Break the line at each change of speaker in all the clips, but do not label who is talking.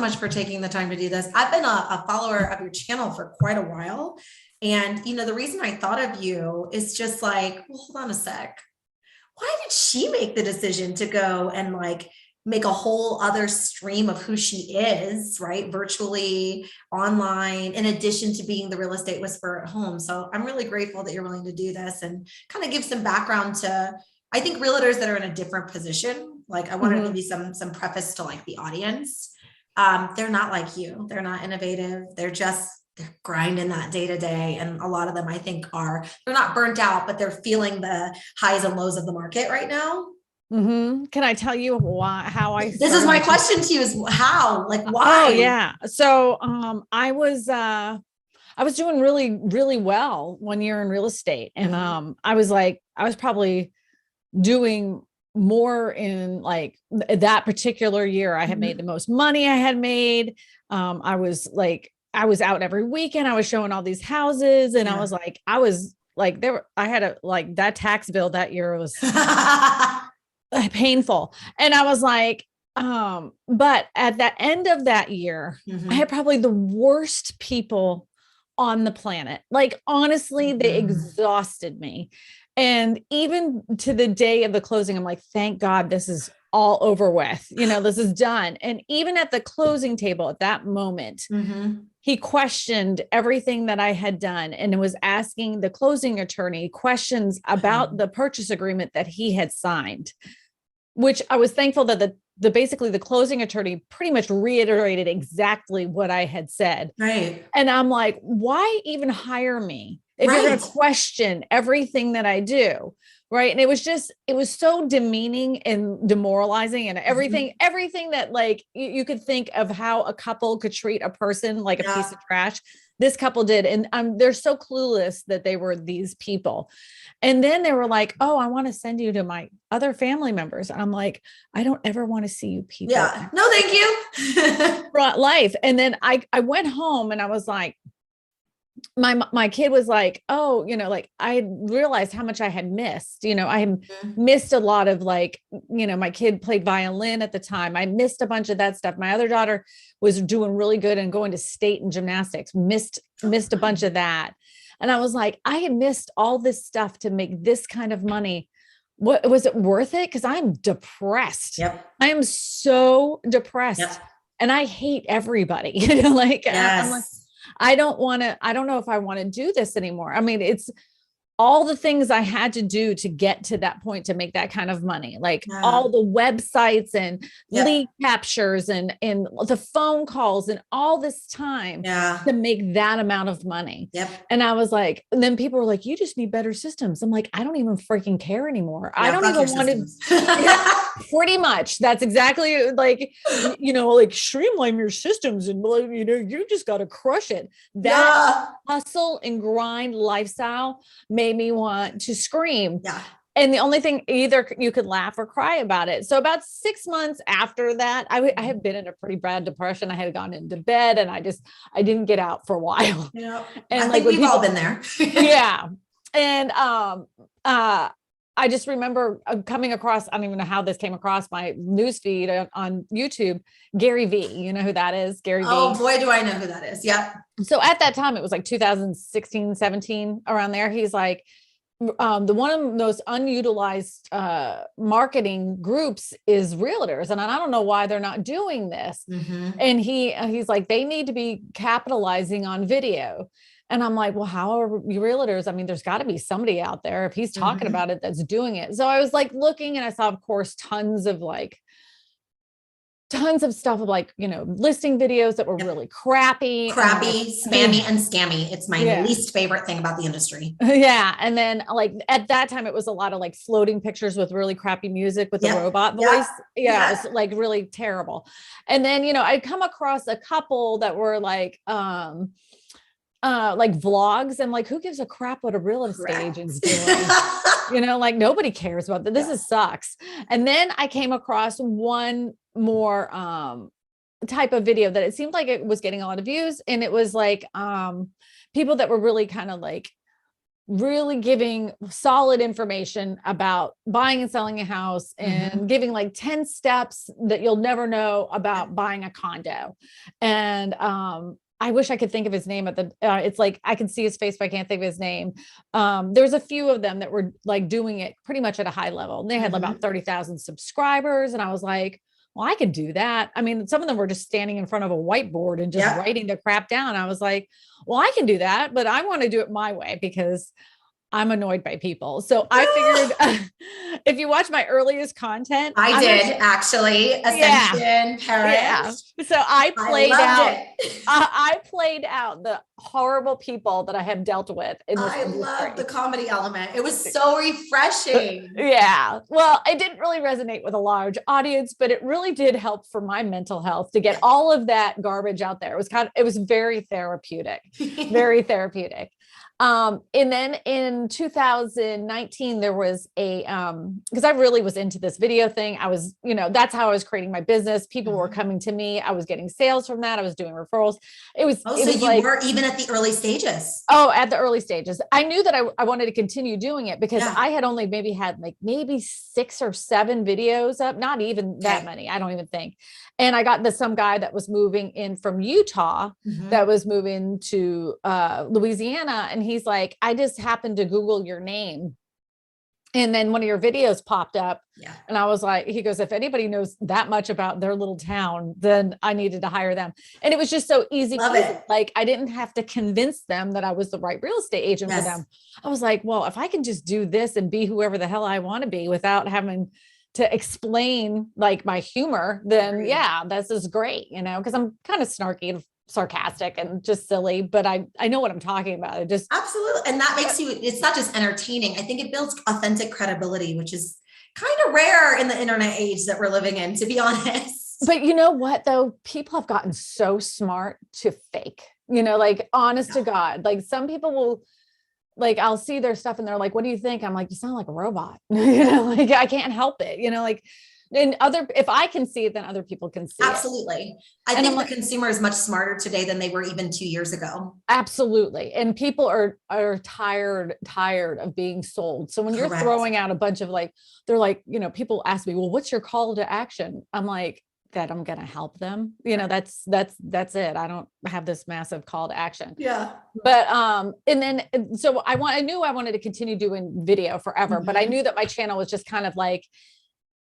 much for taking the time to do this. I've been a follower of your channel for quite a while. And, the reason I thought of you is just like, well, hold on a sec. Why did she make the decision to go and like make a whole other stream of who she is, right? Virtually, online, in addition to being the real estate whisperer at home. So I'm really grateful that you're willing to do this and kind of give some background to, I think, realtors that are in a different position. Like I wanted to give you some preface to like the audience. They're not like you. They're not innovative. They're grinding that day to day. And a lot of them, I think, they're not burnt out, but they're feeling the highs and lows of the market right now.
Can I tell you how I
this is my question to you is how, like, why?
Oh yeah. So, I was doing really, really well one year in real estate. And, I was probably doing more in like that particular year. I had made the most money I had made. I was out every weekend. I was showing all these houses and I was like, I had that tax bill that year was painful. And I was like, but at the end of that year, I had probably the worst people on the planet. Like, honestly, they exhausted me. And even to the day of the closing, I'm like, thank God this is all over with, this is done. And even at the closing table at that moment, he questioned everything that I had done and was asking the closing attorney questions about the purchase agreement that he had signed, which I was thankful that basically the closing attorney pretty much reiterated exactly what I had said.
Right.
And I'm like, why even hire me if you're going to question everything that I do? Right. And it was so demeaning and demoralizing and everything that like you could think of how a couple could treat a person like a piece of trash. This couple did. And they're so clueless that they were these people. And then they were like, oh, I want to send you to my other family members. And I'm like, I don't ever want to see you people.
Yeah. No, thank you.
Brought life. And then I went home and I was like, my kid was like, oh, like I realized how much I had missed, I had missed a lot of like, my kid played violin at the time. I missed a bunch of that stuff. My other daughter was doing really good and going to state and gymnastics, missed a bunch of that. And I was like, I had missed all this stuff to make this kind of money. What was it worth it? Cause I'm depressed.
Yep.
I am so depressed and I hate everybody, I'm like, I don't know if I want to do this anymore. I mean, it's all the things I had to do to get to that point to make that kind of money, like all the websites and lead captures and the phone calls and all this time to make that amount of money.
Yep.
And I was like, and then people were like, you just need better systems. I'm like, I don't even freaking care anymore. I don't even want to. Pretty much. That's exactly like, like streamline your systems and, you just got to crush it. That hustle and grind lifestyle made me want to scream.
Yeah.
And the only thing, either you could laugh or cry about it. So about 6 months after that, I had been in a pretty bad depression. I had gone into bed and I didn't get out for a while.
Yeah.
And
I think we've all been there.
Yeah. And, I just remember coming across, I don't even know how this came across my newsfeed on YouTube, Gary V. You know who that is? Gary V.
Oh boy, do I know who that is. Yeah.
So at that time, it was like 2016, 17, around there. He's like, the one of those unutilized marketing groups is realtors. And I don't know why they're not doing this. And he's like, they need to be capitalizing on video. And I'm like, well, how are you realtors? I mean, there's got to be somebody out there if he's talking about it that's doing it. So I was like looking and I saw, of course, tons of stuff of like, listing videos that were really crappy,
spammy and scammy. It's my least favorite thing about the industry.
Yeah. And then like at that time, it was a lot of like floating pictures with really crappy music with the robot voice. Yeah. It was like really terrible. And then, I'd come across a couple that were like vlogs. And like, who gives a crap what a real estate agent's doing? Like nobody cares about that. This sucks. And then I came across one more type of video that it seemed like it was getting a lot of views. And it was like people that were really kind of like really giving solid information about buying and selling a house and giving like 10 steps that you'll never know about buying a condo. And I wish I could think of his name at the, it's like, I can see his face, but I can't think of his name. There's a few of them that were like doing it pretty much at a high level. They had about 30,000 subscribers. And I was like, well, I could do that. I mean, some of them were just standing in front of a whiteboard and just writing the crap down. I was like, well, I can do that, but I want to do it my way because I'm annoyed by people. So I figured if you watch my earliest content,
I did actually Ascension Parish.
Yeah. So I played out the horrible people that I have dealt with in this industry.
Love the comedy element. It was so refreshing.
Yeah. Well, it didn't really resonate with a large audience, but it really did help for my mental health to get all of that garbage out there. It was very therapeutic, very therapeutic. And then in 2019, there was because I really was into this video thing. I was, that's how I was creating my business. People were coming to me. I was getting sales from that. I was doing referrals. So
you were even at the early stages.
Oh, at the early stages. I knew that I wanted to continue doing it because I had only had maybe 6 or 7 videos up, not even that many. I don't even think. And I got some guy that was moving in from Utah that was moving to Louisiana. And he's like, I just happened to Google your name. And then one of your videos popped up. Yeah. And I was like, he goes, if anybody knows that much about their little town, then I needed to hire them. And it was just so easy. Like I didn't have to convince them that I was the right real estate agent for them. I was like, well, if I can just do this and be whoever the hell I want to be without having to explain like my humor, then this is great, because I'm kind of snarky and sarcastic and just silly, but I know what I'm talking about. I just
absolutely. And that makes it's not just entertaining. I think it builds authentic credibility, which is kind of rare in the internet age that we're living in, to be honest.
But you know what though? People have gotten so smart to fake, like honest to God, like some people will, like, I'll see their stuff and they're like, what do you think? I'm like, you sound like a robot. Like I can't help it, like, and if I can see it, then other people can see
Absolutely. I think the consumer is much smarter today than they were even 2 years ago.
Absolutely. And people are tired of being sold. So when you're throwing out a bunch of they're like, people ask me, well, what's your call to action? I'm like, that I'm going to help them. That's it. I don't have this massive call to action.
Yeah.
But, so I knew I wanted to continue doing video forever, but I knew that my channel was just kind of like,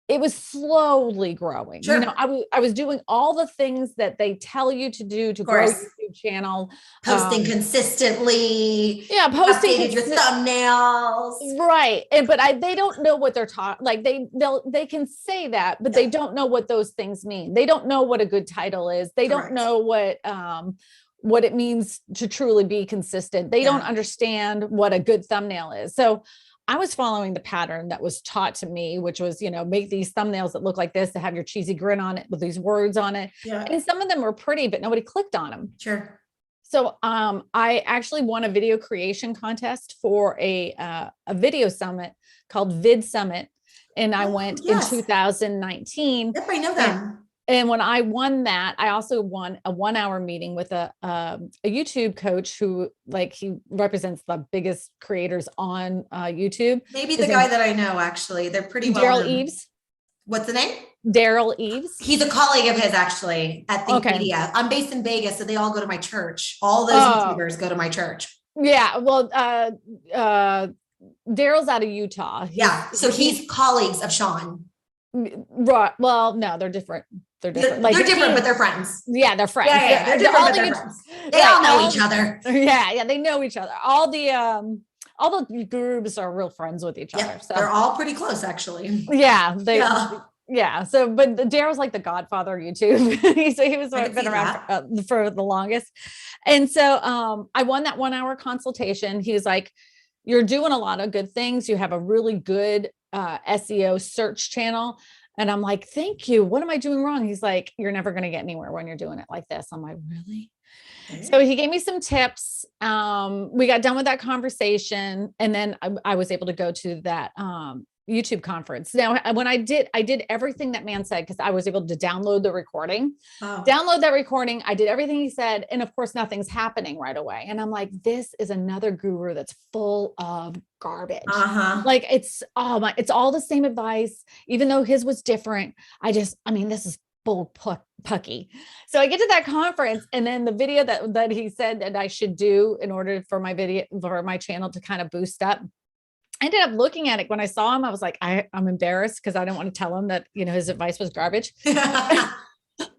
it was slowly growing.
Sure.
I was doing all the things that they tell you to do to grow your YouTube channel.
Posting consistently.
Yeah. Posting
your thumbnails.
Right. But they don't know what they're talking. Like they can say that, but they don't know what those things mean. They don't know what a good title is. They don't know what it means to truly be consistent. They don't understand what a good thumbnail is. So I was following the pattern that was taught to me, which was, make these thumbnails that look like this, to have your cheesy grin on it with these words on it. Yeah. And some of them were pretty, but nobody clicked on them.
Sure.
So I actually won a video creation contest for a video summit called Vid Summit. And I went in 2019.
Yep, I know that.
And when I won that, I also won a 1-hour meeting with a YouTube coach who he represents the biggest creators on YouTube.
Maybe the guy that I know, actually. They're pretty well
known. Daryl Eves.
What's the name?
Daryl Eves.
He's a colleague of his, actually, at Think Media. I'm based in Vegas, so they all go to my church. All those YouTubers go to my church.
Yeah. Well, Daryl's out of Utah.
So he's colleagues of Sean.
Right. Well, no, they're different. They're different.
They're different, but they're friends.
Yeah, they're friends.
Yeah, they're different, but they're friends. They all know each other.
Yeah, they know each other. All the groups are real friends with each other. So
they're all pretty close, actually.
Yeah, So, but Daryl's like the godfather of YouTube. So he was been around for the longest. And so I won that 1-hour consultation. He was like, you're doing a lot of good things. You have a really good SEO search channel. And I'm like, thank you. What am I doing wrong? He's like, you're never going to get anywhere when you're doing it like this. I'm like, really? Okay. So he gave me some tips. We got done with that conversation. And then I was able to go to that YouTube conference. Now, when I did everything that man said, because I was able to download the recording, download that recording. I did everything he said. And of course, nothing's happening right away. And I'm like, this is another guru that's full of garbage. Like it's all the same advice, even though his was different. This is bull pucky. So I get to that conference, and then the video that he said that I should do in order for my channel to kind of boost up, I ended up looking at it. When I saw him, I was like, I'm embarrassed because I didn't want to tell him that, his advice was garbage.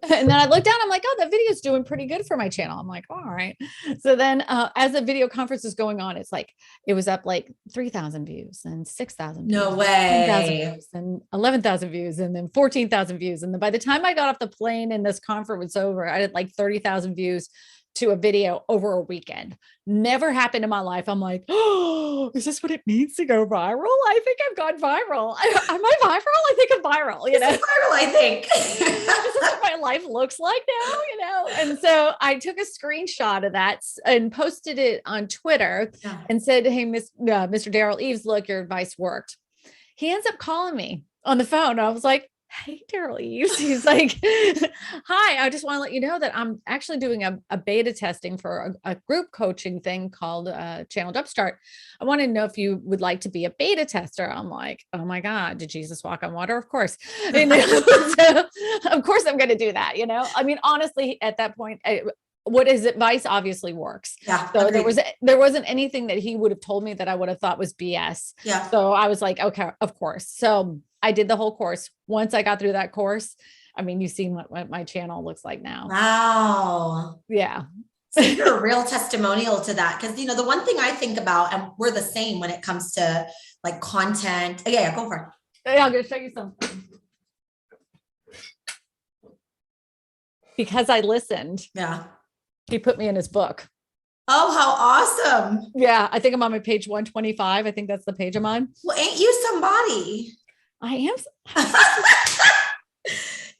And then I looked down, I'm like, oh, that video is doing pretty good for my channel. I'm like, all right. So then as the video conference is going on, it's like, it was up like 3,000 views and 6,000 views.
No way.
10,000 views and 11,000 views and then 14,000 views. And then by the time I got off the plane and this conference was over, I had like 30,000 views to a video over a weekend. Never happened in my life. I'm like, oh, is this what it means to go viral? I think I've gone viral. Am I viral? I think I'm viral,
This is viral, I think.
This is what my life looks like now, And so I took a screenshot of that and posted it on Twitter and said, hey, Mr. Daryl Eves, look, your advice worked. He ends up calling me on the phone. I was like, hey, Daryl Eves. He's like, hi, I just want to let you know that I'm actually doing a beta testing for a group coaching thing called Channel Jumpstart. I want to know if you would like to be a beta tester. I'm like, oh my God, did Jesus walk on water? Of course. So, of course I'm going to do that. Honestly, at that point, what his advice obviously works.
Yeah.
So there wasn't anything that he would have told me that I would have thought was BS.
Yeah.
So I was like, okay, of course. So I did the whole course. Once I got through that course, you see what my channel looks like now.
Wow.
Yeah.
So you're a real testimonial to that. Cause the one thing I think about, and we're the same when it comes to like content. Yeah, go for it.
Yeah, I'm going to show you something. Because I listened.
Yeah.
He put me in his book.
Oh, how awesome.
Yeah. I think I'm on my page 125. I think that's the page I'm on.
Well, ain't you somebody?
I am.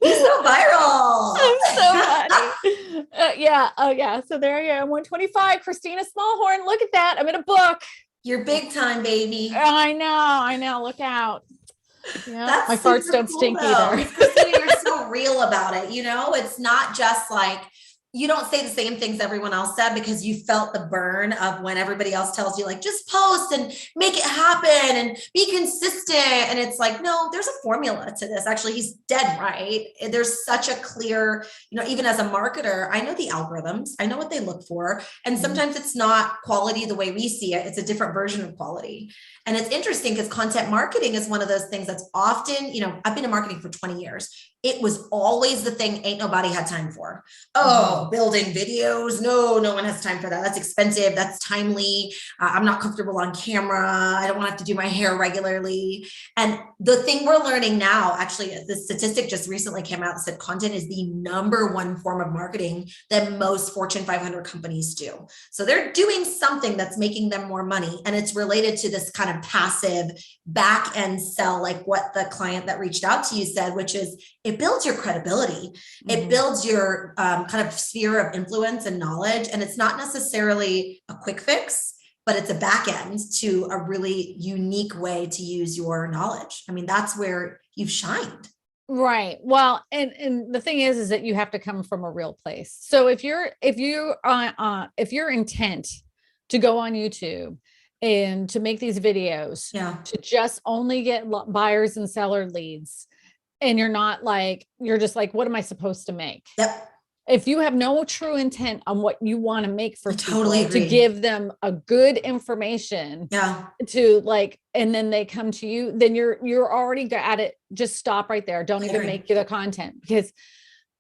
You're so viral.
I'm so funny. Yeah. Oh yeah. So there you go. 125, Kristina Smallhorn. Look at that. I'm in a book.
You're big time, baby.
I know. Look out. Yeah. My farts don't stink either.
You're so real about it. It's not just like, you don't say the same things everyone else said because you felt the burn of when everybody else tells you like, just post and make it happen and be consistent. And it's like, no, there's a formula to this. Actually, he's dead right. There's such a clear, even as a marketer, I know the algorithms, I know what they look for. And sometimes it's not quality the way we see it. It's a different version of quality. And it's interesting because content marketing is one of those things that's often, I've been in marketing for 20 years. It was always the thing ain't nobody had time for. Oh, building videos. No one has time for that. That's expensive. That's timely. I'm not comfortable on camera. I don't want to have to do my hair regularly. And the thing we're learning now, actually, the statistic just recently came out that said content is the number one form of marketing that most Fortune 500 companies do. So they're doing something that's making them more money. And it's related to this kind of passive back end sell, like what the client that reached out to you said, which is it builds your credibility. It builds your kind of sphere of influence and knowledge. And it's not necessarily a quick fix, but it's a back end to a really unique way to use your knowledge. That's where you've shined.
Right. Well, and the thing is that you have to come from a real place. So if your intent to go on YouTube and to make these videos, to just only get buyers and seller leads, and you're just like, what am I supposed to make?
Yep.
If you have no true intent on what you want to make for people,
to
give them a good information and then they come to you, then you're already at it. Just stop right there. Don't even make the content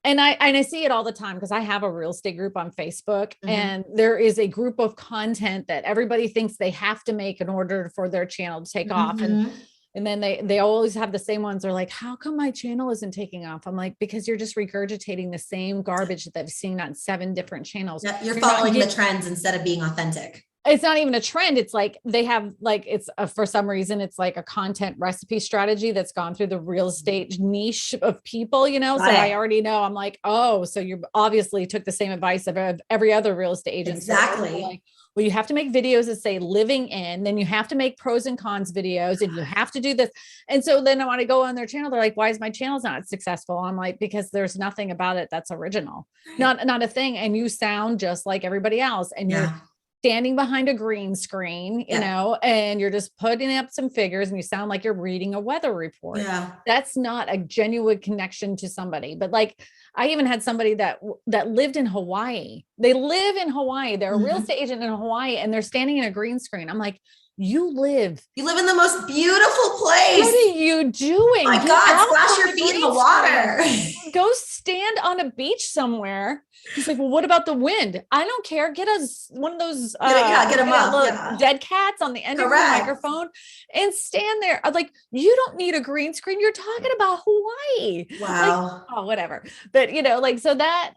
and I see it all the time because I have a real estate group on Facebook and there is a group of content that everybody thinks they have to make in order for their channel to take off. And then they always have the same ones. They're like, how come my channel isn't taking off? I'm like, because you're just regurgitating the same garbage that I've seen on 7 different channels.
You're following the trends instead of being authentic.
it's not even a trend. It's like they have like, it's for some reason, it's like a content recipe strategy that's gone through the real estate niche of people, you know?
Got
So
it.
I already know, I'm like, oh, so you obviously took the same advice of every other real estate agent.
Exactly.
So like, well, you have to make videos that say living in, then you have to make pros and cons videos, and you have to do this. And so then I want to go on their channel. They're like, why is my channel not successful? I'm like, because there's nothing about it that's original, not a thing. And you sound just like everybody else. And you're standing behind a green screen, you know, and you're just putting up some figures and you sound like you're reading a weather report. That's not a genuine connection to somebody. But like, I even had somebody that lived in Hawaii. They live in Hawaii. They're a real estate agent in Hawaii, and they're standing in a green screen. I'm like, you live
in the most beautiful place.
What are you doing?
My God, splash your feet in the water.
Go stand on a beach somewhere. He's like, well, what about the wind? I don't care. Get us one of those
get them up.
Dead cats on the end of your microphone and stand there. I'm like, you don't need a green screen. You're talking about Hawaii.
Wow.
Like, oh, whatever. But you know, like, so that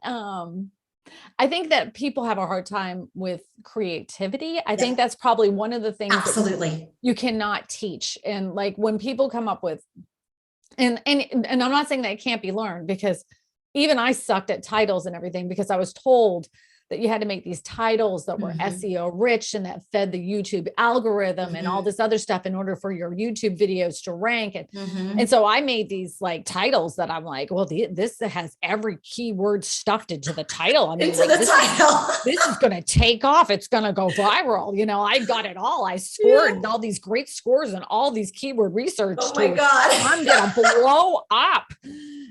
I think that people have a hard time with creativity. I think that's probably one of the things
absolutely
you cannot teach. And like when people come up with, and I'm not saying that it can't be learned, because even I sucked at titles and everything, because I was told that you had to make these titles that were SEO rich and that fed the YouTube algorithm and all this other stuff in order for your YouTube videos to rank. And so I made these like titles that I'm like, well, this has every keyword stuffed into the title. I mean,
into the title.
This is going to take off. It's going to go viral. You know, I got it all. I scored all these great scores and all these keyword research.
Oh my God.
I'm going to blow up.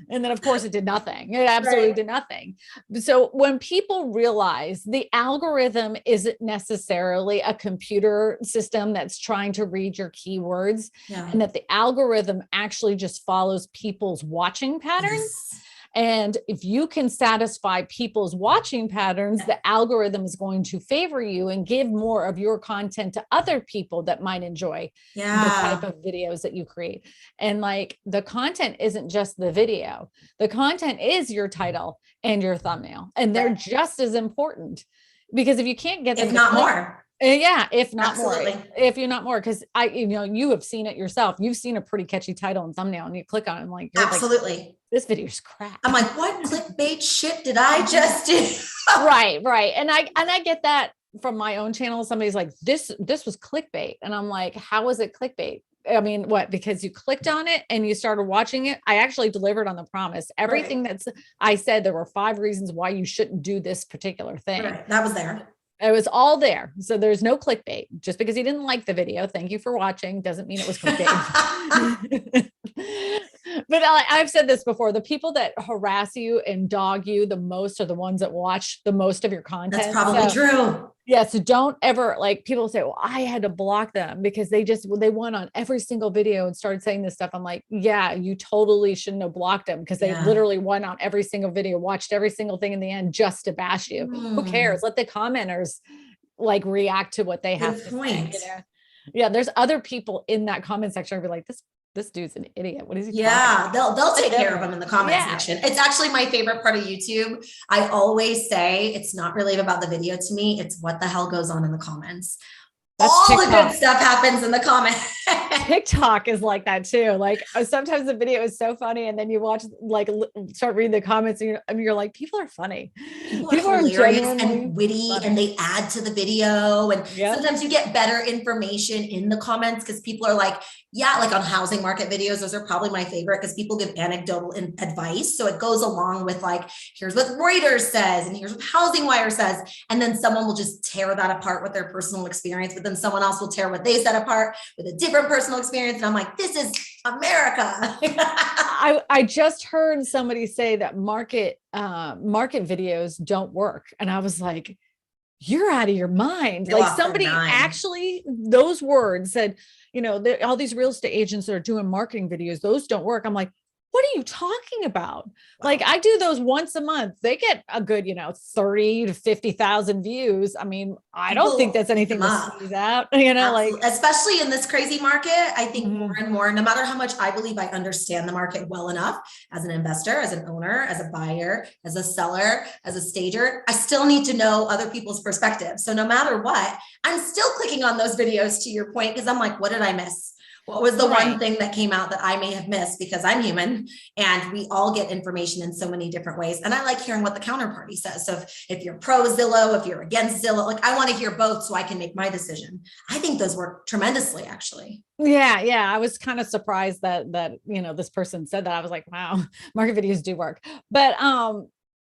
And then of course it did nothing. It absolutely did nothing. So when people realize the algorithm isn't necessarily a computer system that's trying to read your keywords, and that the algorithm actually just follows people's watching patterns. And if you can satisfy people's watching patterns, the algorithm is going to favor you and give more of your content to other people that might enjoy the type of videos that you create. And like the content isn't just the video. The content is your title and your thumbnail. And they're just as important, because if you can't get them,
if not more.
If not more, if you're not more, because you have seen it yourself. You've seen a pretty catchy title and thumbnail and you click on it and like,
absolutely.
Like, this video's crap.
I'm like, what clickbait shit did I just do?
Right. And I get that from my own channel. Somebody's like, this was clickbait. And I'm like, how was it clickbait? I mean, what? Because you clicked on it and you started watching it. I actually delivered on the promise. Everything I said, there were 5 reasons why you shouldn't do this particular thing.
That was there.
It was all there. So there's no clickbait. Just because you didn't like the video, thank you for watching, doesn't mean it was clickbait. But I've said this before, the people that harass you and dog you the most are the ones that watch the most of your content.
That's probably true.
Yeah. So don't ever, like, people say, well, I had to block them because they went on every single video and started saying this stuff. I'm like, yeah, you totally shouldn't have blocked them, because they literally went on every single video, watched every single thing in the end just to bash you. Who cares? Let the commenters like react to what they have to say. You know? Yeah. There's other people in that comment section. I'd be like, this dude's an idiot. What is he?
They'll take care of them in the comment section. It's actually my favorite part of YouTube. I always say it's not really about the video to me. It's what the hell goes on in the comments. All the good stuff happens in the comments.
TikTok is like that too. Like sometimes the video is so funny, and then you watch, like, start reading the comments, and you're like, people are funny.
People are hilarious and witty, and they add to the video. And sometimes you get better information in the comments, because people are like, like on housing market videos, those are probably my favorite, because people give anecdotal advice. So it goes along with like, here's what Reuters says, and here's what Housing Wire says. And then someone will just tear that apart with their personal experience, but then someone else will tear what they said apart with a different personal experience. And I'm like, this is America.
I just heard somebody say that market videos don't work. And I was like, you're out of your mind. Like somebody actually, those words said, all these real estate agents that are doing marketing videos, those don't work. I'm like, what are you talking about? Like, I do those once a month. They get a good, 30 to 50,000 views. I mean, I don't think
People
that's
eat
anything
them
to
up.
sneeze out, like,
Absolutely. Especially in this crazy market, I think more
Mhm.
and more, no matter how much I believe I understand the market well enough as an investor, as an owner, as a buyer, as a seller, as a stager, I still need to know other people's perspectives. So no matter what, I'm still clicking on those videos, to your point, because I'm like, what did I miss? What was the one
Right.
thing that came out that I may have missed, because I'm human and we all get information in so many different ways. And I like hearing what the counterparty says. So if you're pro Zillow, if you're against Zillow, like I want to hear both so I can make my decision. I think those work tremendously, actually.
Yeah, yeah. I was kind of surprised that this person said that. I was like, wow, market videos do work. But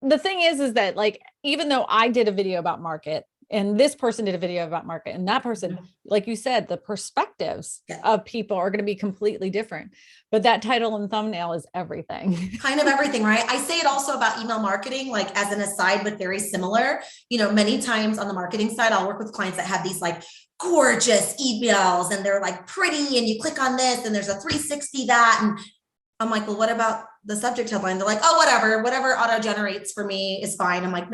the thing is that, like, even though I did a video about market and this person did a video about market and that person, like you said, the perspectives of people are going to be completely different. But that title and thumbnail is everything.
Kind of everything, right? I say it also about email marketing, like as an aside, but very similar. Many times on the marketing side, I'll work with clients that have these like gorgeous emails and they're like pretty, and you click on this and there's a 360 that. And I'm like, well, what about the subject headline? They're like, oh, whatever auto generates for me is fine. I'm like,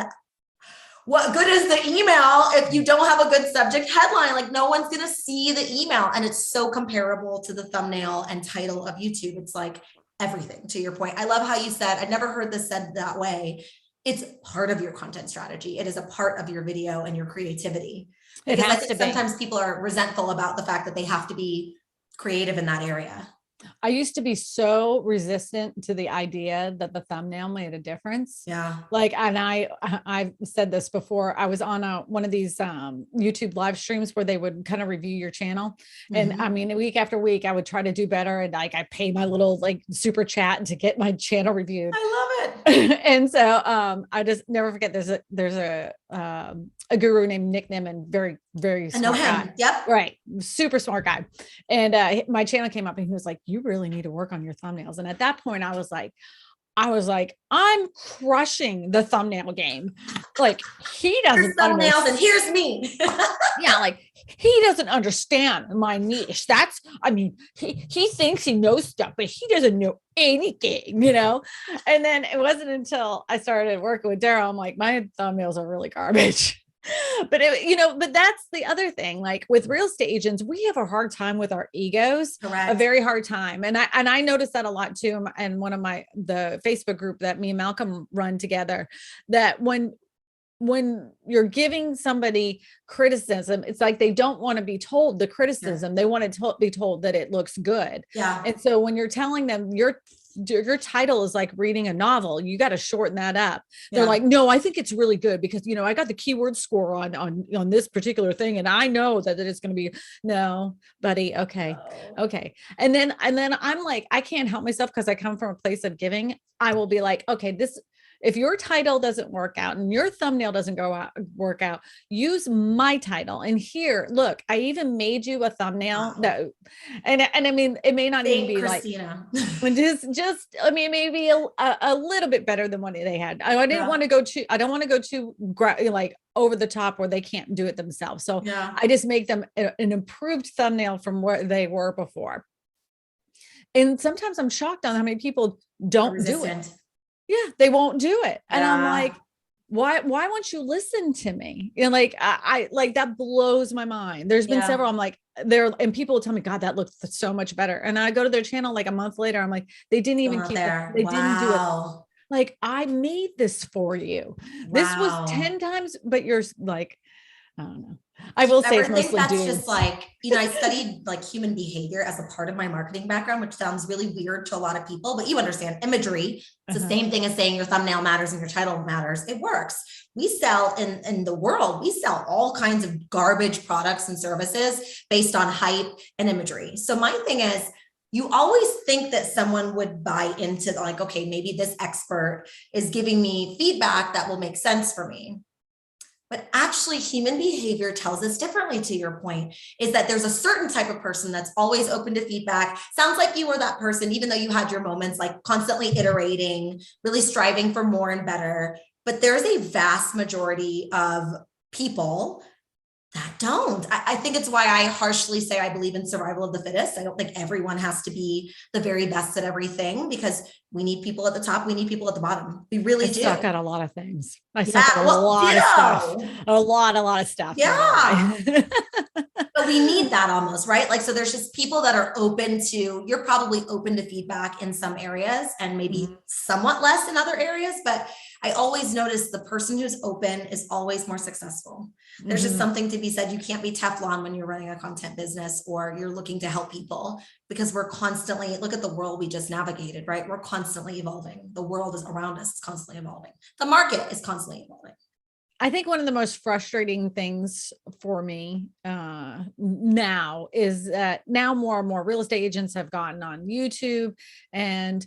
what good is the email if you don't have a good subject headline? Like, no one's going to see the email. And it's so comparable to the thumbnail and title of YouTube. It's like everything, to your point. I love how you said, I'd never heard this said that way. It's part of your content strategy. It is a part of your video and your creativity. Because I think sometimes people are resentful about the fact that they have to be creative in that area.
I used to be so resistant to the idea that the thumbnail made a difference.
Yeah.
Like, and I've said this before. I was on one of these YouTube live streams where they would kind of review your channel. And I mean, week after week, I would try to do better. And like, I pay my little like super chat to get my channel reviewed.
I love it.
And so I just never forget, there's a guru named Nick Nimmin, very, very smart guy.
Yep.
Right. Super smart guy. And my channel came up and he was like, you really need to work on your thumbnails. And at that point I was like, I'm crushing the thumbnail game. Like, he doesn't
thumbnails and here's me.
Yeah. Like, he doesn't understand my niche. He thinks he knows stuff, but he doesn't know anything, And then it wasn't until I started working with Daryl, I'm like, my thumbnails are really garbage. But but that's the other thing. Like with real estate agents, we have a hard time with our egos.
Correct.
A very hard time. And I noticed that a lot too. And one of the Facebook group that me and Malcolm run together, that when you're giving somebody criticism, it's like they don't want to be told the criticism. They want to be told that it looks good.
Yeah.
And so when you're telling them your title is like reading a novel, you got to shorten that up. They're like, no, I think it's really good because, I got the keyword score on this particular thing. And I know that it's going to be, no, buddy. Okay.
Oh.
Okay. And then I'm like, I can't help myself because I come from a place of giving. I will be like, okay, if your title doesn't work out and your thumbnail doesn't work out, use my title. And here, look, I even made you a thumbnail that, and I mean, it may not even be
Kristina.
like, just, I mean, maybe a little bit better than what they had. I don't want to go too like over the top where they can't do it themselves. So I just make them an improved thumbnail from where they were before. And sometimes I'm shocked on how many people don't do it. Yeah, they won't do it. And I'm like, why won't you listen to me? Like, I like, that blows my mind. There's been several, I'm like, and people will tell me, God, that looks so much better. And I go to their channel like a month later, I'm like, they didn't even keep it. They didn't do it. Like, I made this for you. This was 10 times, but you're like, I don't know. I will say it's mostly
that's
dudes.
just like, I studied like human behavior as a part of my marketing background, which sounds really weird to a lot of people, but you understand imagery. It's the same thing as saying your thumbnail matters and your title matters. It works. We sell in the world, we sell all kinds of garbage products and services based on hype and imagery. So my thing is, you always think that someone would buy into like, okay, maybe this expert is giving me feedback that will make sense for me. But actually, human behavior tells us differently, to your point, is that there's a certain type of person that's always open to feedback. Sounds like you were that person, even though you had your moments, like constantly iterating, really striving for more and better. But there's a vast majority of people that don't. I think it's why I harshly say I believe in survival of the fittest. I don't think everyone has to be the very best at everything, because we need people at the top. We need people at the bottom. We really do.
Suck at a lot of things. I
Yeah,
suck at a
well,
lot of stuff. A lot of stuff.
Yeah. But we need that almost, right? Like, so there's just people that are open to, you're probably open to feedback in some areas and maybe somewhat less in other areas. But I always notice the person who's open is always more successful. There's just something to be said. You can't be Teflon when you're running a content business or you're looking to help people, because we're constantly, look at the world we just navigated, right? We're constantly evolving. The world is around us. It's constantly evolving. The market is constantly evolving.
I think one of the most frustrating things for me now is that now more and more real estate agents have gotten on YouTube, and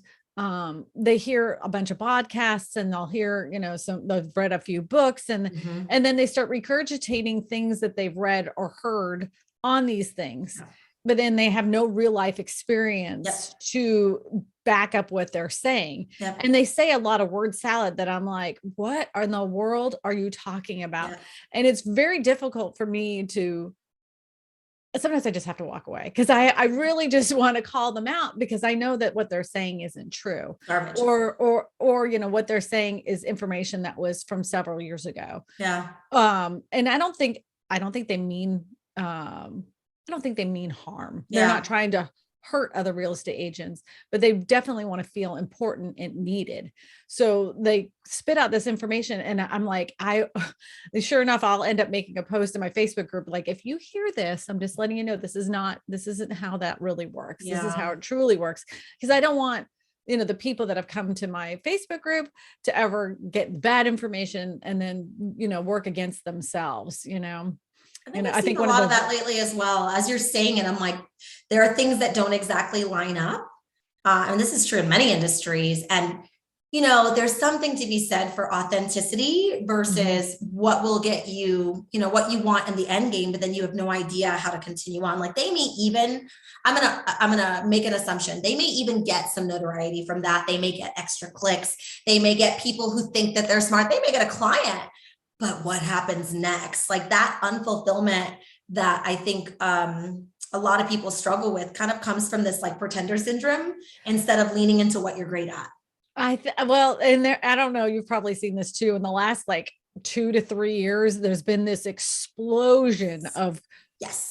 they hear a bunch of podcasts, and they'll hear, they've read a few books, and then they start regurgitating things that they've read or heard on these things. Yeah. But then they have no real life experience to back up what they're saying. Yep. And they say a lot of word salad that I'm like, what in the world are you talking about? Yep. And it's very difficult for me to, sometimes I just have to walk away, because I really just want to call them out, because I know that what they're saying isn't true. Garbage. Or what they're saying is information that was from several years ago. Yeah. And I don't think they mean, I don't think they mean harm. They're not trying to hurt other real estate agents, but they definitely want to feel important and needed. So they spit out this information, and I'm like, sure enough, I'll end up making a post in my Facebook group. Like, if you hear this, I'm just letting you know, this isn't how that really works. Yeah. This is how it truly works. Because I don't want, the people that have come to my Facebook group to ever get bad information and then, work against themselves,
I think a lot of that lately as well. As you're saying it, I'm like, there are things that don't exactly line up. And this is true in many industries. And, there's something to be said for authenticity versus what will get you, what you want in the end game, but then you have no idea how to continue on. Like, they may even, I'm going to make an assumption. They may even get some notoriety from that. They may get extra clicks. They may get people who think that they're smart. They may get a client. But what happens next? Like, that unfulfillment that I think a lot of people struggle with kind of comes from this like pretender syndrome, instead of leaning into what you're great at.
And there, I don't know, you've probably seen this too. In the last like 2 to 3 years, there's been this explosion of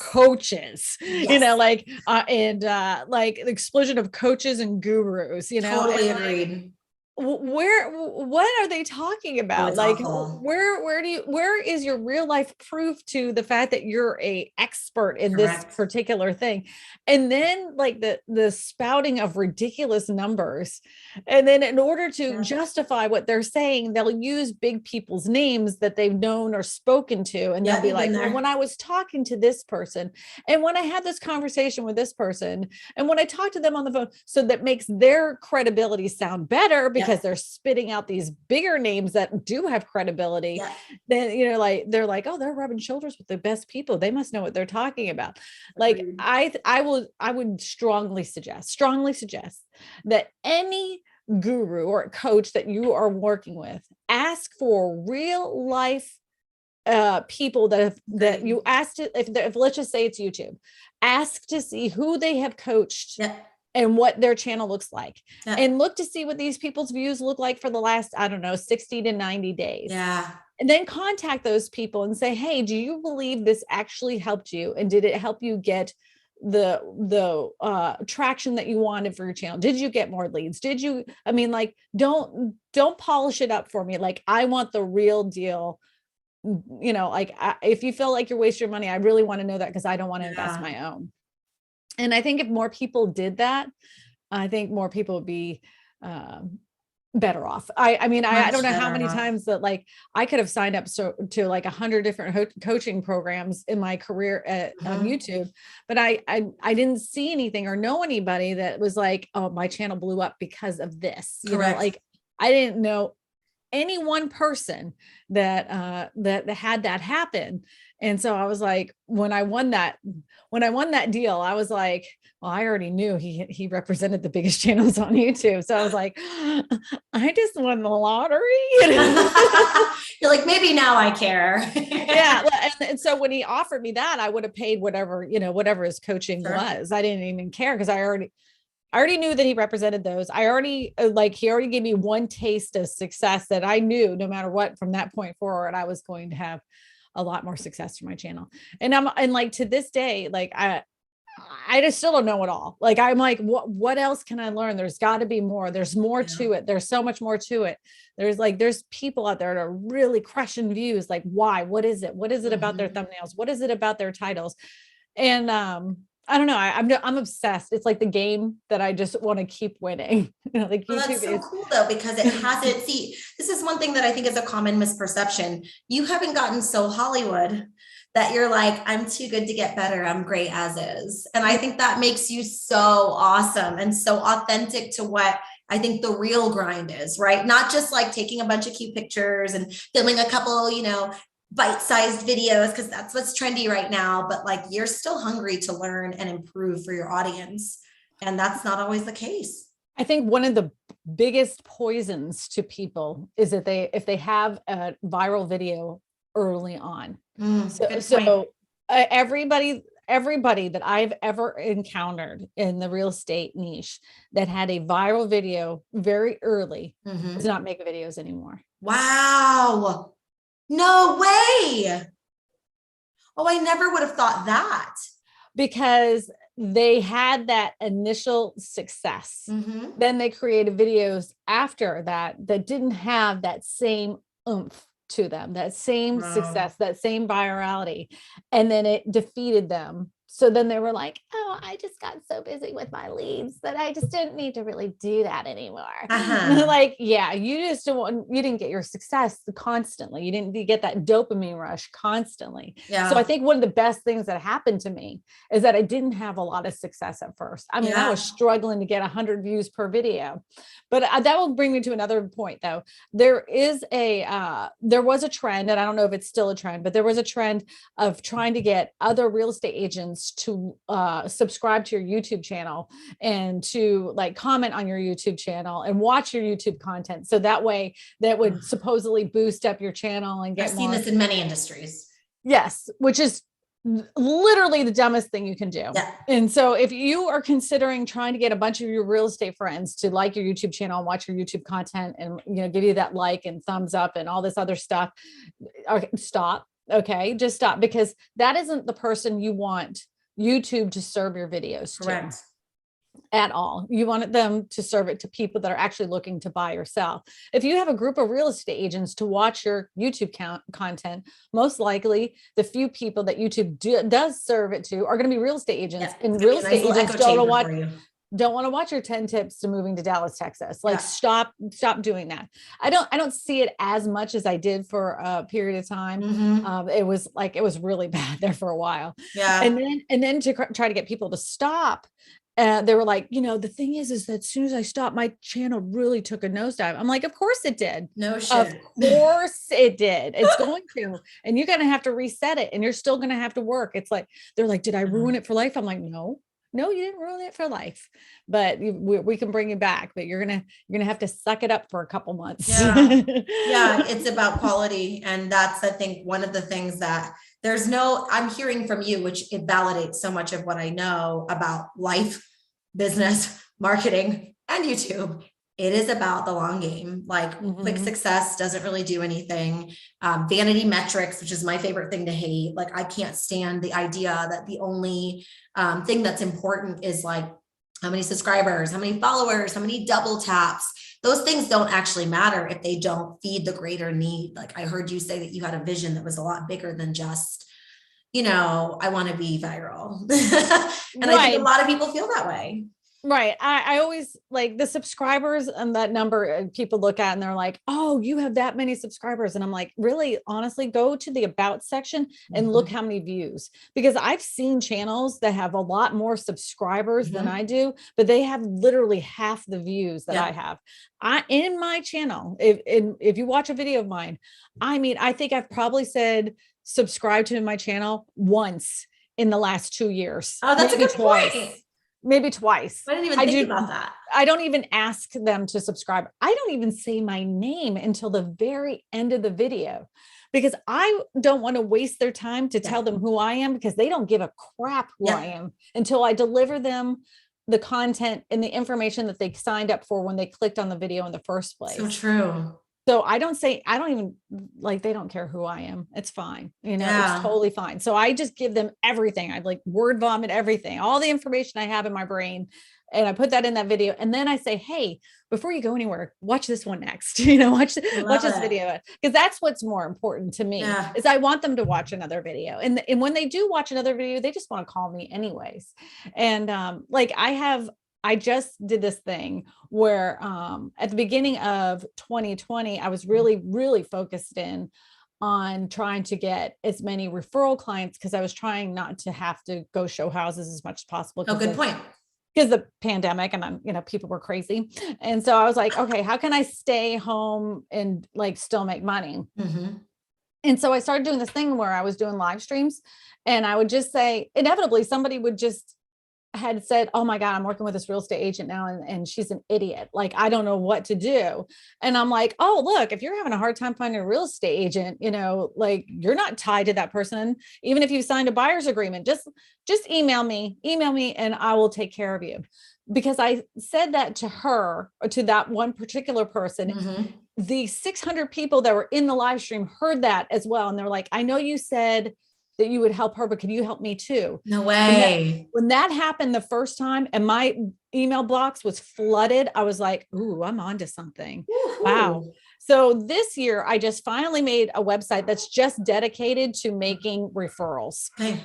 coaches, like the explosion of coaches and gurus,
Totally agreed.
What are they talking about? Like, where is your real life proof to the fact that you're a expert in this particular thing? And then like the spouting of ridiculous numbers. And then in order to justify what they're saying, they'll use big people's names that they've known or spoken to. And they'll be like, well, when I was talking to this person, and when I had this conversation with this person, and when I talked to them on the phone, so that makes their credibility sound better, because they're spitting out these bigger names that do have credibility. Then, like, they're like, oh, they're rubbing shoulders with the best people. They must know what they're talking about. Like, I would strongly suggest that any guru or coach that you are working with, ask for real life people that you asked it. If let's just say it's YouTube, ask to see who they have coached. And what their channel looks like, and look to see what these people's views look like for the last, 60 to 90 days. Yeah. And then contact those people and say, hey, do you believe this actually helped you? And did it help you get the traction that you wanted for your channel? Did you get more leads? Don't polish it up for me. Like, I want the real deal. If you feel like you're wasting your money, I really want to know that, because I don't want to invest my own. And I think if more people did that, I think more people would be better off. I don't know how many times that like I could have signed up to like 100 different coaching programs in my career on YouTube, but I didn't see anything or know anybody that was like, oh, my channel blew up because of this. Like, I didn't know any one person that had that happen. And so I was like, when I won that deal, I was like, well, I already knew he represented the biggest channels on YouTube. So I was like, I just won the lottery.
You're like, maybe now I care.
Yeah. And so when he offered me that, I would have paid whatever, whatever his coaching was. I didn't even care because I already knew that he represented those. He already gave me one taste of success that I knew no matter what, from that point forward, I was going to have a lot more success for my channel. And like, to this day, like I just still don't know it all. Like, I'm like, what else can I learn? There's got to be more. There's more to it. There's so much more to it. There's people out there that are really crushing views. Like, why? What is it? What is it about their thumbnails? What is it about their titles? And I don't know. I'm obsessed. It's like the game that I just want to keep winning. Like,
well,
YouTube
that's so cool though, because it hasn't, see, this is one thing that I think is a common misperception. You haven't gotten so Hollywood that you're like, I'm too good to get better. I'm great as is. And I think that makes you so awesome and so authentic to what I think the real grind is, right? Not just like taking a bunch of cute pictures and filming a couple, bite-sized videos, because that's what's trendy right now. But like, you're still hungry to learn and improve for your audience. And that's not always the case.
I think one of the biggest poisons to people is that if they have a viral video early on. Everybody that I've ever encountered in the real estate niche that had a viral video very early does not make videos anymore.
Wow. No way. Oh, I never would have thought that.
Because they had that initial success. Then they created videos after that didn't have that same oomph to them, that same success, that same virality. And then it defeated them. So then they were like, oh, I just got so busy with my leads that I just didn't need to really do that anymore. Like, yeah, you didn't get your success constantly. You didn't get that dopamine rush constantly. Yeah. So I think one of the best things that happened to me is that I didn't have a lot of success at first. I mean, I was struggling to get 100 views per video, but that will bring me to another point though. There was a trend, and I don't know if it's still a trend, but there was a trend of trying to get other real estate agents to subscribe to your YouTube channel and to like comment on your YouTube channel and watch your YouTube content. So that way that would supposedly boost up your channel and get
I've seen this in many industries.
Yes, which is literally the dumbest thing you can do. Yeah. And so if you are considering trying to get a bunch of your real estate friends to like your YouTube channel and watch your YouTube content and give you that like and thumbs up and all this other stuff, stop. Okay, just stop, because that isn't the person you want YouTube to serve your videos to at all. You want them to serve it to people that are actually looking to buy or sell. If you have a group of real estate agents to watch your YouTube content, most likely the few people that YouTube does serve it to are going to be real estate agents, and real estate agents don't want to watch your 10 tips to moving to Dallas, Texas. Like, stop doing that. I don't see it as much as I did for a period of time. It was really bad there for a while. Yeah. And then to try to get people to stop, they were like, the thing is that as soon as I stopped, my channel really took a nosedive. I'm like, of course it did. No shit. Of course it did. It's going to, and you're going to have to reset it, and you're still going to have to work. It's like, they're like, did I ruin it for life? I'm like, no, you didn't ruin it for life, but we can bring you back, but you're going to have to suck it up for a couple months. Yeah.
It's about quality. And that's, I think, one of the things that I'm hearing from you, which it validates so much of what I know about life, business, marketing, and YouTube. It is about the long game. Like, quick success doesn't really do anything. Vanity metrics, which is my favorite thing to hate. Like, I can't stand the idea that the only thing that's important is like how many subscribers, how many followers, how many double taps. Those things don't actually matter if they don't feed the greater need. Like, I heard you say that you had a vision that was a lot bigger than just, I want to be viral. And I think a lot of people feel that way.
Right. I always like the subscribers and that number people look at and they're like, oh, you have that many subscribers. And I'm like, really, honestly, go to the about section and look how many views, because I've seen channels that have a lot more subscribers than I do, but they have literally half the views that I have. In my channel, if you watch a video of mine, I think I've probably said subscribe to my channel once in the last 2 years.
Oh, that's a good point.
maybe twice.
I didn't even think about that.
I don't even ask them to subscribe. I don't even say my name until the very end of the video, because I don't want to waste their time to tell them who I am, because they don't give a crap who I am until I deliver them the content and the information that they signed up for when they clicked on the video in the first place.
So true.
So I don't even like, they don't care who I am. It's fine. You know, it's totally fine. So I just give them everything. I like word vomit everything, all the information I have in my brain. And I put that in that video. And then I say, hey, before you go anywhere, watch this one next, you know, watch this video. Because that's what's more important to me is I want them to watch another video. And when they do watch another video, they just want to call me anyways. And like I just did this thing where at the beginning of 2020, I was really, really focused in on trying to get as many referral clients, because I was trying not to have to go show houses as much as possible.
Oh, good point.
Because the pandemic and people were crazy. And so I was like, okay, how can I stay home and like still make money? Mm-hmm. And so I started doing this thing where I was doing live streams, and I would just say, inevitably somebody would just had said, oh my God, I'm working with this real estate agent now, and she's an idiot. Like, I don't know what to do. And I'm like, oh, look, if you're having a hard time finding a real estate agent, like, you're not tied to that person. Even if you signed a buyer's agreement, just email me and I will take care of you. Because I said that to her, or to that one particular person. Mm-hmm. The 600 people that were in the live stream heard that as well. And they're like, I know you said that you would help her, but can you help me too?
No way.
When that happened the first time and my email box was flooded, I was like, ooh, I'm onto something. Woo-hoo. Wow. So this year I just finally made a website that's just dedicated to making referrals.
Okay.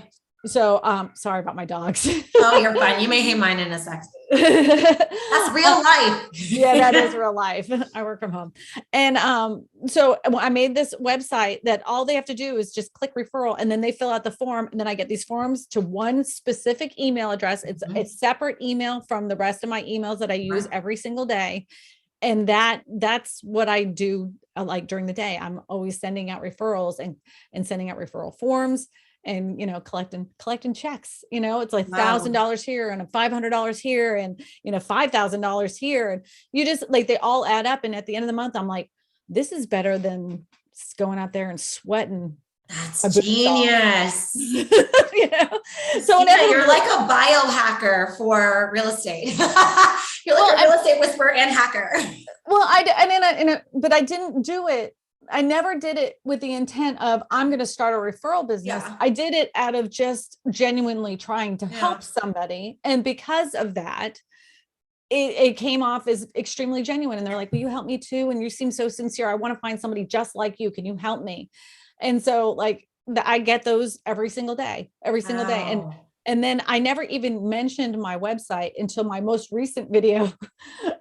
So, sorry about my dogs.
Oh, you're fine. You may hate mine in a sec. That's real life.
Yeah, that is real life. I work from home. And so I made this website that all they have to do is just click referral, and then they fill out the form. And then I get these forms to one specific email address. It's a separate email from the rest of my emails that I use every single day. And that's what I do like during the day. I'm always sending out referrals and sending out referral forms. And, collecting checks, it's like $1,000 here and $500 here and, $5,000 here. And you just like, they all add up. And at the end of the month, I'm like, this is better than going out there and sweating.
That's genius.
So
you're like a biohacker for real estate. You're like a real estate whisperer and hacker.
Well, but I didn't do it. I never did it with the intent of I'm going to start a referral business. Yeah. I did it out of just genuinely trying to help somebody. And because of that, it came off as extremely genuine. And they're like, will you help me too? And you seem so sincere. I want to find somebody just like you. Can you help me? And so like I get those every single day. And then I never even mentioned my website until my most recent video.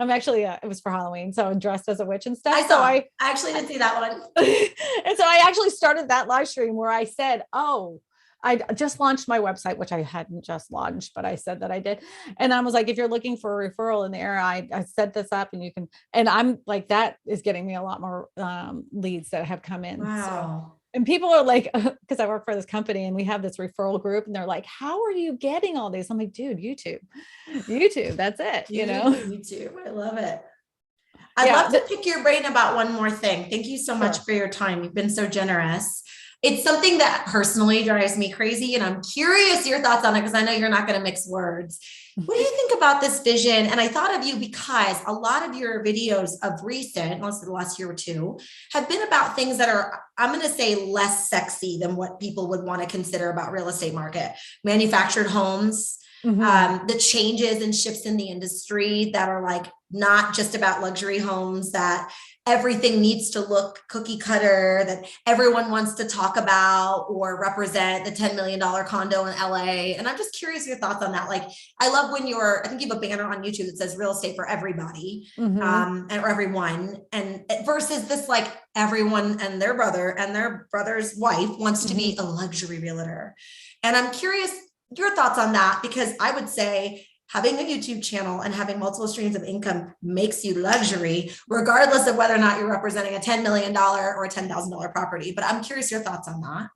I'm actually, it was for Halloween. So I'm dressed as a witch and stuff.
I actually did see that one.
And so I actually started that live stream where I said, oh, I just launched my website, which I hadn't just launched, but I said that I did. And I was like, if you're looking for a referral in the area, I set this up and you can, and I'm like, that is getting me a lot more leads that have come in.
Wow.
So. And people are like, because I work for this company and we have this referral group and they're like, how are you getting all these? I'm like, dude, YouTube, that's it.
YouTube. I love it. I'd love to pick your brain about one more thing. Thank you so much for your time. You've been so generous. It's something that personally drives me crazy. And I'm curious your thoughts on it, because I know you're not going to mix words. What do you think about this vision? And I thought of you because a lot of your videos of recent, most of the last year or two, have been about things that are, I'm going to say, less sexy than what people would want to consider about real estate market. Manufactured homes, the changes and shifts in the industry that are like not just about luxury homes, that everything needs to look cookie cutter, that everyone wants to talk about or represent, the $10 million condo in LA. And I'm just curious your thoughts on that. Like, I love when I think you have a banner on YouTube that says real estate for everybody, or everyone. And versus this, like, everyone and their brother and their brother's wife wants to be a luxury realtor. And I'm curious your thoughts on that, because I would say having a YouTube channel and having multiple streams of income makes you luxury, regardless of whether or not you're representing a $10 million or a $10,000 property. But I'm curious your thoughts on that.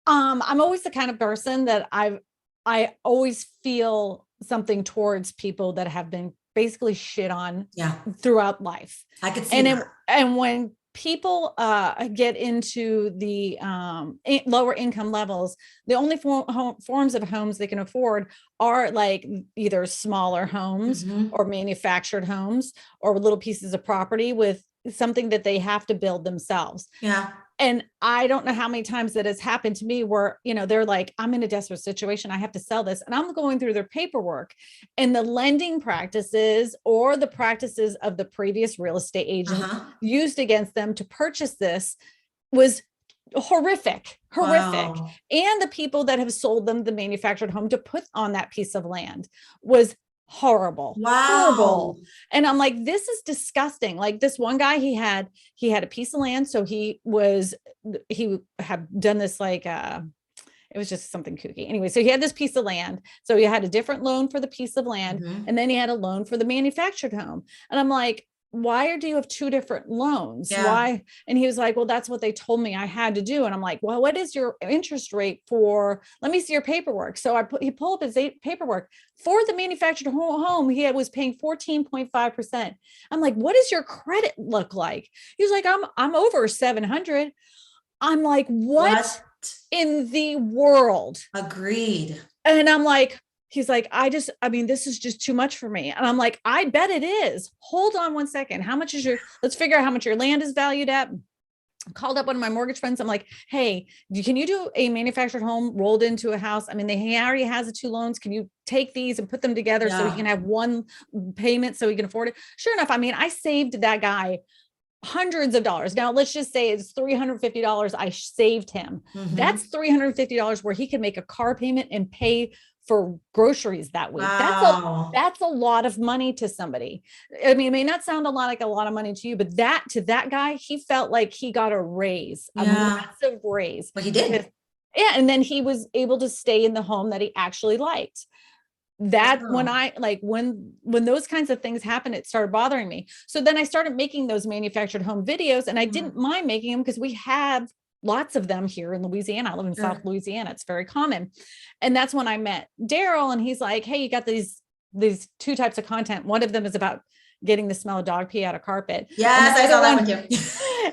I'm always the kind of person that I always feel something towards people that have been basically shit on throughout life.
I could see that.
And when people get into the lower income levels, the only forms of homes they can afford are like either smaller homes or manufactured homes or little pieces of property with something that they have to build themselves.
Yeah.
And I don't know how many times that has happened to me where, they're like, I'm in a desperate situation. I have to sell this. And I'm going through their paperwork, and the lending practices or the practices of the previous real estate agent used against them to purchase this was horrific.
Wow.
And the people that have sold them the manufactured home to put on that piece of land was horrible. And I'm like, this is disgusting. Like this one guy, he had a piece of land. So he had done this like, it was just something kooky. Anyway, so he had this piece of land. So he had a different loan for the piece of land. And then he had a loan for the manufactured home. And I'm like, why do you have two different loans? Why? And he was like, well, that's what they told me I had to do. And I'm like, well, what is your interest rate for, let me see your paperwork. So he pulled up his paperwork for the manufactured home. He was paying 14.5%. I'm like, what does your credit look like? He was like, I'm over 700. I'm like, what in the world?
Agreed.
And I'm like, he's like, this is just too much for me. And I'm like, I bet it is. Hold on one second. Let's figure out how much your land is valued at. I called up one of my mortgage friends. I'm like, hey, can you do a manufactured home rolled into a house? I mean, he already has the two loans. Can you take these and put them together so he can have one payment so he can afford it? Sure enough. I mean, I saved that guy hundreds of dollars. Now let's just say it's $350. I saved him. That's $350 where he can make a car payment and pay for groceries that week.
Wow.
That's a lot of money to somebody. I mean, it may not sound like a lot of money to you, but to that guy, he felt like he got a raise, a massive raise.
But he did.
And then he was able to stay in the home that he actually liked. When those kinds of things happen, it started bothering me. So then I started making those manufactured home videos, and I didn't mind making them because we have lots of them here in Louisiana. I live in South Louisiana. It's very common. And that's when I met Daryl, and he's like, hey, you got these two types of content. One of them is about getting the smell of dog pee out of carpet.
Yes, I saw that with you.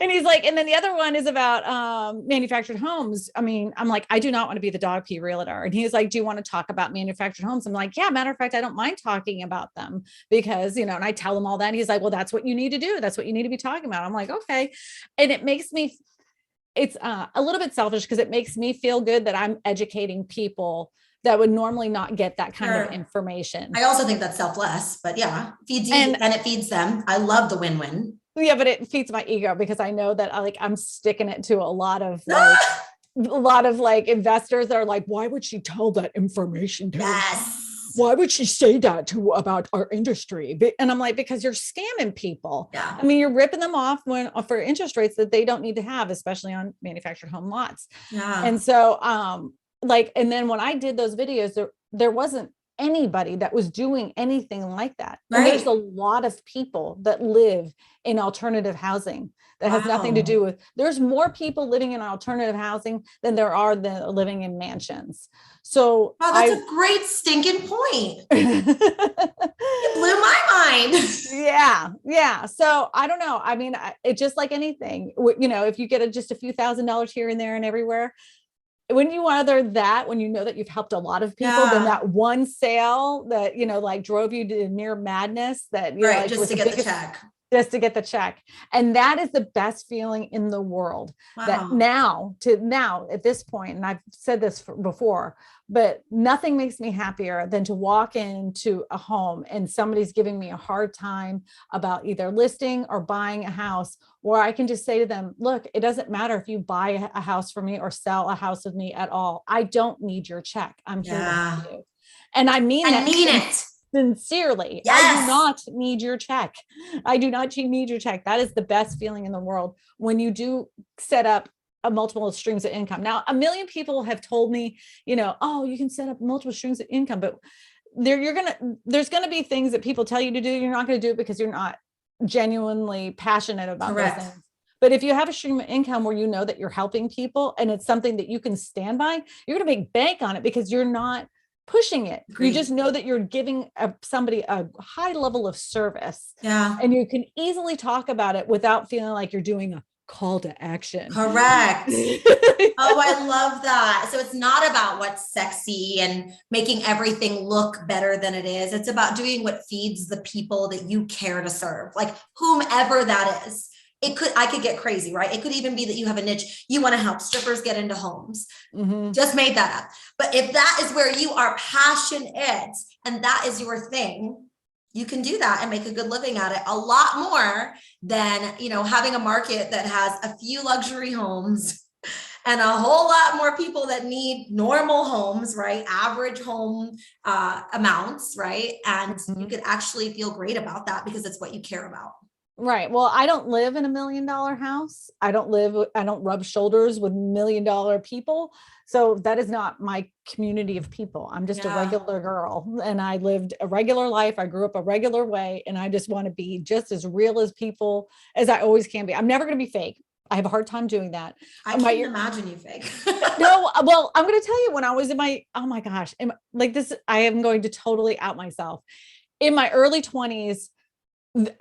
And he's like, and then the other one is about manufactured homes. I mean, I'm like, I do not want to be the dog pee realtor. And he's like, do you want to talk about manufactured homes? I'm like, yeah, matter of fact, I don't mind talking about them because, and I tell him all that. And he's like, well, that's what you need to do. That's what you need to be talking about. I'm like, okay. And it makes me, it's a little bit selfish because it makes me feel good that I'm educating people that would normally not get that kind of information.
I also think that's selfless, but feeds you and it feeds them. I love the win-win.
Yeah, but it feeds my ego because I know that I'm sticking it to a lot of investors that are like, why would she tell that information to us? Why would she say that about our industry? And I'm like, because you're scamming people.
Yeah.
I mean, you're ripping them off for interest rates that they don't need to have, especially on manufactured home lots.
Yeah.
And so, and then when I did those videos, there wasn't anybody that was doing anything like that.
Right.
And there's a lot of people that live in alternative housing that has nothing to do with, there's more people living in alternative housing than there are living in mansions. So
that's a great stinking point. You blew my mind.
Yeah. So I don't know. I mean, it's just like anything, if you get just a few $1,000s here and there and everywhere, when you when you know that you've helped a lot of people, then that one sale that, drove you to near madness that,
just to get the check.
Just to get the check. And that is the best feeling in the world. Wow. That now at this point, and I've said this before, but nothing makes me happier than to walk into a home and somebody's giving me a hard time about either listing or buying a house, where I can just say to them, look, it doesn't matter if you buy a house from me or sell a house with me at all. I don't need your check. I'm here to help you. And I mean it. Sincerely.
Yes.
I do not need your check. I do not need your check. That is the best feeling in the world when you do set up a multiple streams of income. Now, a million people have told me, oh, you can set up multiple streams of income, but there's going to be things that people tell you to do. You're not going to do it because you're not genuinely passionate about those things. But if you have a stream of income where you know that you're helping people and it's something that you can stand by, you're going to make bank on it because you're not pushing it.
Agreed.
You just know that you're giving somebody a high level of service.
Yeah.
And you can easily talk about it without feeling like you're doing a call to action.
Correct. Oh, I love that. So it's not about what's sexy and making everything look better than it is. It's about doing what feeds the people that you care to serve, like whomever that is. I could get crazy, right? It could even be that you have a niche. You want to help strippers get into homes. Mm-hmm. Just made that up. But if that is where you are passionate and that is your thing, you can do that and make a good living at it a lot more than, you know, having a market that has a few luxury homes and a whole lot more people that need normal homes, right? Average home amounts, right? And mm-hmm. you could actually feel great about that because it's what you care about.
Right. Well, I don't live in $1 million house. I don't rub shoulders with $1 million people. So that is not my community of people. I'm just a regular girl and I lived a regular life. I grew up a regular way and I just want to be just as real as people as I always can be. I'm never going to be fake. I have a hard time doing that.
I can't imagine you fake.
No, well, I'm going to tell you when I was in oh my gosh, like this, I am going to totally out myself. In my early 20s,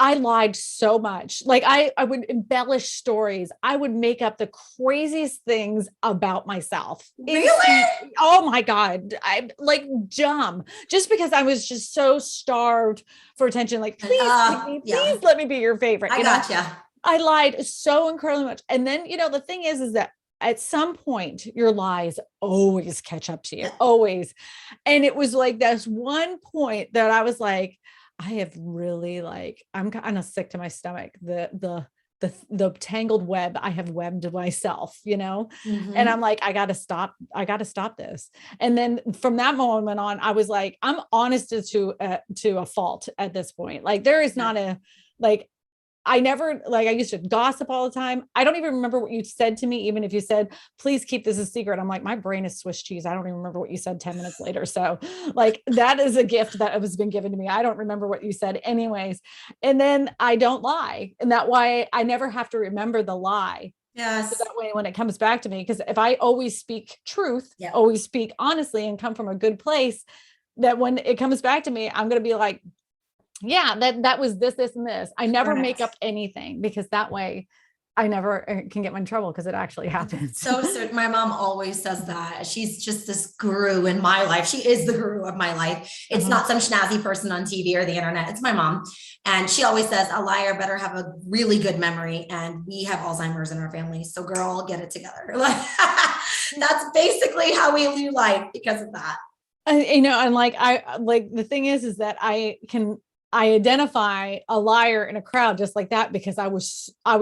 I lied so much. Like I would embellish stories. I would make up the craziest things about myself.
Really?
Oh my God. I'm like dumb just because I was just so starved for attention. Like, please let me be your favorite.
I gotcha.
I lied so incredibly much. And then, you know, the thing is that at some point your lies always catch up to you, always. And it was like this one point that I was like, I have really I'm kind of sick to my stomach. The tangled web I have webbed myself, you know? Mm-hmm. And I'm like, I got to stop this. And then from that moment on, I was like, I'm honest to a fault at this point. Like there is not I never, I used to gossip all the time. I don't even remember what you said to me. Even if you said, please keep this a secret. I'm like, my brain is Swiss cheese. I don't even remember what you said 10 minutes later. So that is a gift that has been given to me. I don't remember what you said anyways. And then I don't lie. And that way I never have to remember the lie.
Yes.
So that way, when it comes back to me, because if I always speak truth, always speak honestly and come from a good place, that when it comes back to me, I'm going to be like, yeah, that was this, and this. I never make up anything because that way I never can get in trouble because it actually happens.
So my mom always says that. She's just this guru in my life. She is the guru of my life. It's not some snazzy person on TV or the internet. It's my mom. And she always says a liar better have a really good memory. And we have Alzheimer's in our family. So girl, get it together. That's basically how we do life because of that.
You know, and the thing is that I identify a liar in a crowd just like that because I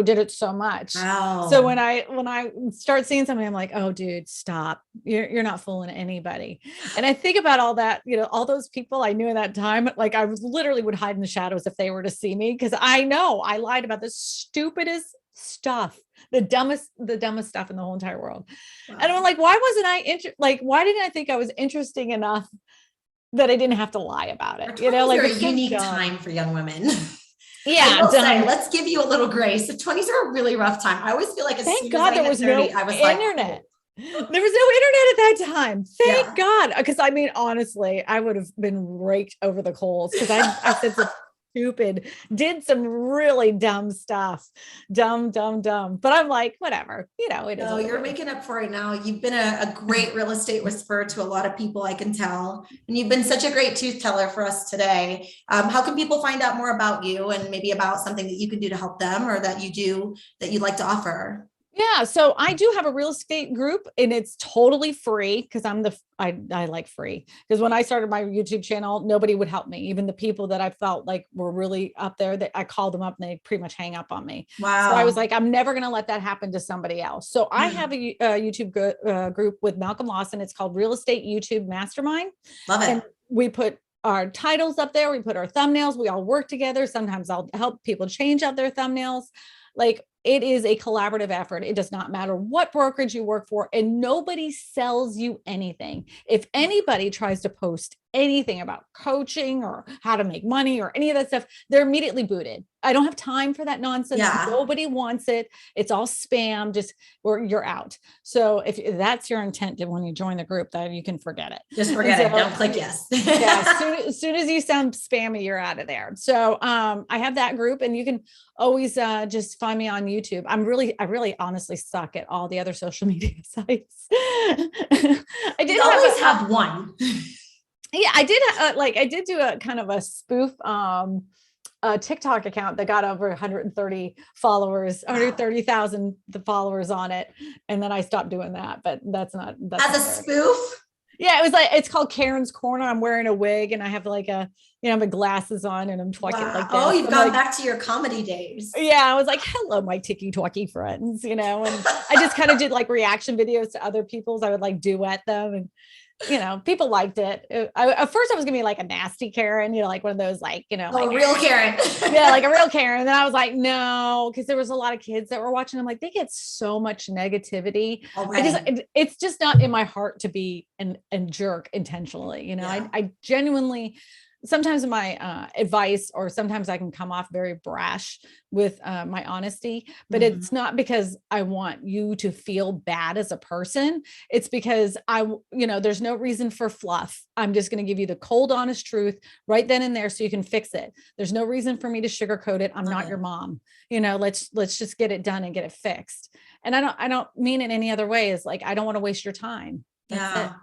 did it so much.
Wow.
So when I start seeing something, I'm like, oh dude, stop. You're not fooling anybody. And I think about all that, you know, all those people I knew in that time, like I literally would hide in the shadows if they were to see me. Cause I know I lied about the stupidest stuff, the dumbest stuff in the whole entire world. Wow. And I'm like, why didn't I think I was interesting enough that I didn't have to lie about it?
You know, a unique time for young women.
Yeah.
I will say, let's give you a little grace. The 20s are a really rough time. I always feel like
thank God there was 30, no internet. There was no internet at that time. Thank God. Because I mean, honestly, I would have been raked over the coals because I said some stupid, did some really dumb stuff. Dumb. But I'm like, whatever, you know, it is.
No, you're making up for it now. You've been a great real estate whisperer to a lot of people, I can tell. And you've been such a great truth teller for us today. How can people find out more about you and maybe about something that you can do to help them or that you do that you'd like to offer?
Yeah. So I do have a real estate group and it's totally free because I like free because when I started my YouTube channel, nobody would help me. Even the people that I felt like were really up there that I called them up and they pretty much hang up on me.
Wow.
So I was like, I'm never going to let that happen to somebody else. So I have a YouTube group with Malcolm Lawson. It's called Real Estate YouTube Mastermind.
Love it.
And we put our titles up there. We put our thumbnails. We all work together. Sometimes I'll help people change out their thumbnails. Like it is a collaborative effort. It does not matter what brokerage you work for and nobody sells you anything. If anybody tries to post anything about coaching or how to make money or any of that stuff, they're immediately booted. I don't have time for that nonsense.
Yeah.
Nobody wants it. It's all spam, just or you're out. So if that's your intent when you join the group, then you can forget it.
Just forget it. Don't click yes.
Yeah. As soon as you sound spammy, you're out of there. So I have that group, and you can always just find me on YouTube. I really honestly suck at all the other social media sites. I did
always have one.
Yeah, I did do a kind of a spoof a TikTok account that got over 130 followers, 130,000 followers on it. And then I stopped doing that, but that's
as
not
a spoof.
Yeah, it was like, it's called Karen's Corner. I'm wearing a wig and I have like I have glasses on and I'm talking like this.
Oh, you've gone back to your comedy days.
Yeah, I was like, hello, my ticky-talky friends, and I just kind of did like reaction videos to other people's. I would like duet them, and people liked it. At first I was gonna be like a nasty Karen, like one of those like, like
real Karen.
Yeah, like a real Karen. And then I was like, no, because there was a lot of kids that were watching. I'm like, they get so much negativity. It's just not in my heart to be and jerk intentionally. I genuinely, sometimes my advice, or sometimes I can come off very brash with my honesty, but it's not because I want you to feel bad as a person. It's because there's no reason for fluff. I'm just going to give you the cold, honest truth right then and there so you can fix it. There's no reason for me to sugarcoat it. I'm not your mom. Let's just get it done and get it fixed. And I don't mean it any other way. Is like, I don't want to waste your time. That's it.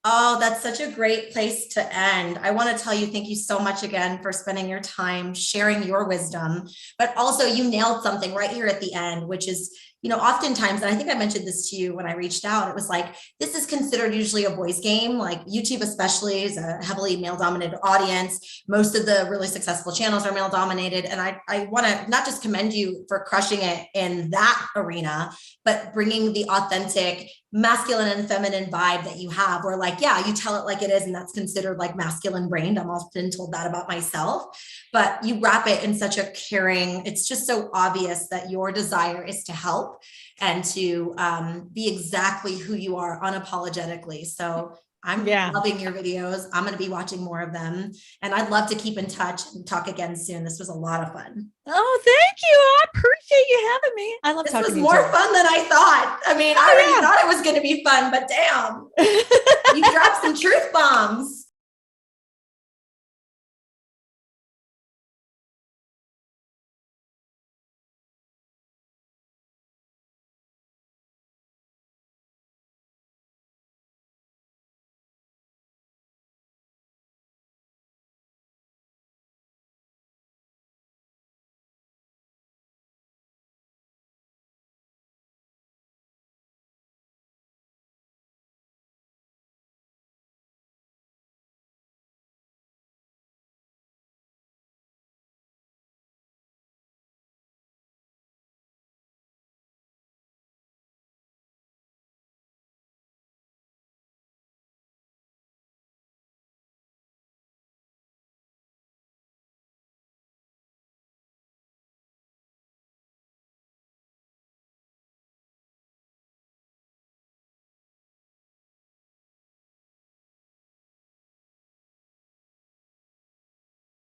Oh, that's such a great place to end. I want to tell you, thank you so much again for spending your time sharing your wisdom, but also you nailed something right here at the end, which is, oftentimes, and I think I mentioned this to you when I reached out, it was like, this is considered usually a boys' game, like YouTube especially is a heavily male dominated audience. Most of the really successful channels are male dominated. And I want to not just commend you for crushing it in that arena, but bringing the authentic masculine and feminine vibe that you have, where like, yeah, you tell it like it is, and that's considered like masculine brained. I'm often told that about myself, but you wrap it in such a caring, it's just so obvious that your desire is to help and to be exactly who you are unapologetically. So I'm loving your videos. I'm going to be watching more of them, and I'd love to keep in touch and talk again soon. This was a lot of fun.
Oh, thank you. I appreciate you having me. I love talking to you.
This was more fun than I thought. I mean, I already thought it was going to be fun, but damn, you dropped some truth bombs.